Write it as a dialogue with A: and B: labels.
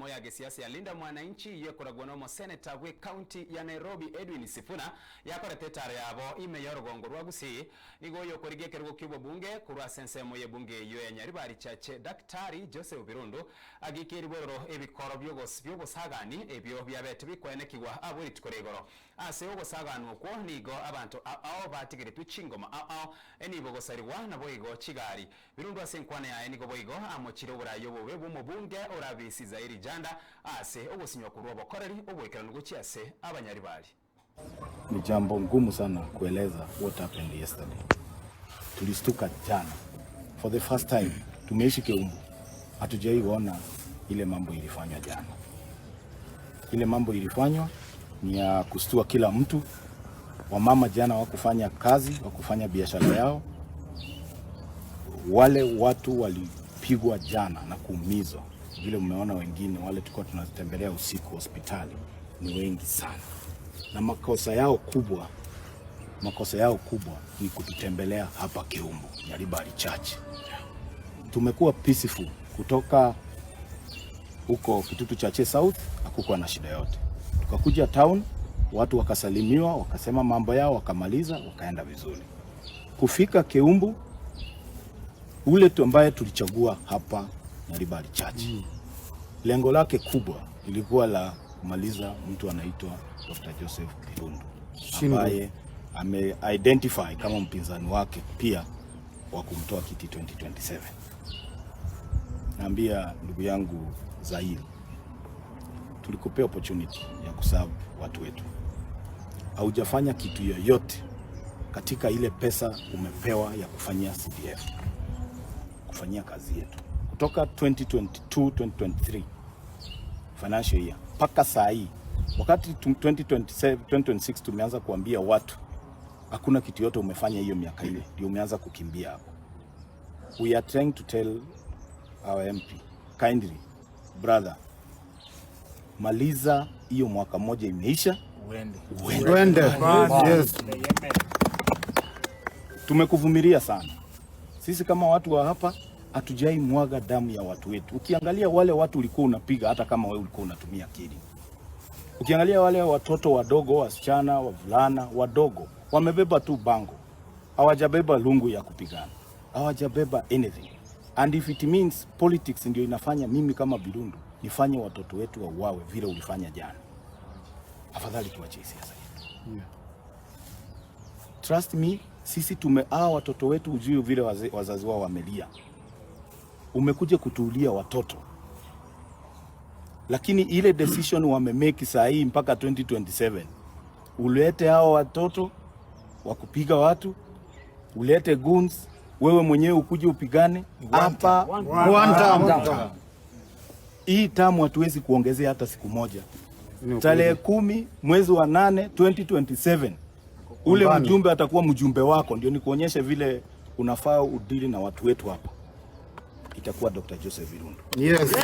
A: mirimo ya gisiasa ya Linda Mwananchi yekoragwo no senator we county ya Nairobi Edwin Sifuna yakorete tare yabo ime yorogongo rwa Gusii nigo yokorigekerwo kibwo bunge kurwa sensemo ye bunge yo ya Nyaribari chache Daktari Joseph Birundu agikiriboro ebikoro byogosagani ebyo byabete bikwenekirwa aburi tukoregoro ase ogosagano ko nigo abantu ao batigire tuchingoma ao enibo gosariwa na boigo chigari Birundu asenkwane ya enigo boigo amochire burayo bobe mu bunge orabisi zairi janda ase ogosinywa kurwa bokoreri obwekerano guchiase abanyaribari.
B: Ni jambo ngumu sana kueleza what happened yesterday. Tulistuka jana. For the first time tumeishi Keumbu. Hatujaiona ile mambo ilifanywa jana. Ile mambo ilifanywa ni ya kustua kila mtu. Wamama jana wakufanya kazi, wakufanya biashara yao. Wale watu walipigwa jana na kuumizwa. Vile umeona wengine wale tulikuwa tunatembelea usiku hospitali ni wengi sana. Na makosa yao kubwa ni kututembelea hapa Keumbu, Nyaribari Church. Tumekuwa peaceful kutoka huko Kitutu Chache South, hakukuwa na shida yote. Tukakuja town, watu wakasalimiwa, wakasema mambo yao, wakamaliza, wakaenda vizuri. Kufika Keumbu, ule tu ambaye tulichagua hapa Nyaribari Church. Lengo lake kubwa ilikuwa la kumaliza mtu anaitwa Dr. Joseph Birundu ambaye ame-identify kama mpinzani wake pia wa kumtoa kiti 2027. Naambia ndugu yangu Zairi, tulikupea opportunity ya kuserve watu wetu. Haujafanya kitu yoyote katika ile pesa umepewa ya kufanyia CDF, kufanyia kazi yetu. Kutoka 2022-2023 financial year paka saa hii, wakati 2026 tumeanza kuambia watu hakuna kitu yote umefanya hiyo miaka ile, ndio umeanza kukimbia hapo. We are trying to tell our MP kindly, brother, maliza hiyo mwaka moja imeisha, uende. Yes. Tumekuvumilia sana. Sisi kama watu wa hapa hatujai mwaga damu ya watu wetu. Ukiangalia wale watu ulikuwa unapiga hata kama wewe ulikuwa unatumia akili. Ukiangalia wale watoto wadogo, wasichana, wavulana, wadogo, wamebeba tu bango. Hawajabeba lungu ya kupigana. Hawajabeba anything. And if it means politics ndio inafanya mimi kama Birundu nifanye watoto wetu wauawe vile ulifanya jana, afadhali tuache siasa yetu. Trust me, sisi watoto wetu ujue vile wazazi wao wamelia. Umekuja kutuulia watoto. Lakini ile decision wamemeki saa hii mpaka 2027. Ulete hao watoto wakupiga watu, ulete guns, wewe mwenyewe ukuje upigane hapa one. Hii tamu hatuwezi kuongezea hata siku moja. Tarehe 10 mwezi wa 8 2027. Ule mjumbe atakuwa mjumbe wako, ndio nikuonyeshe vile unafaa udili na watu wetu hapa. Itakuwa Dr. Joseph Birundu.
C: Yes.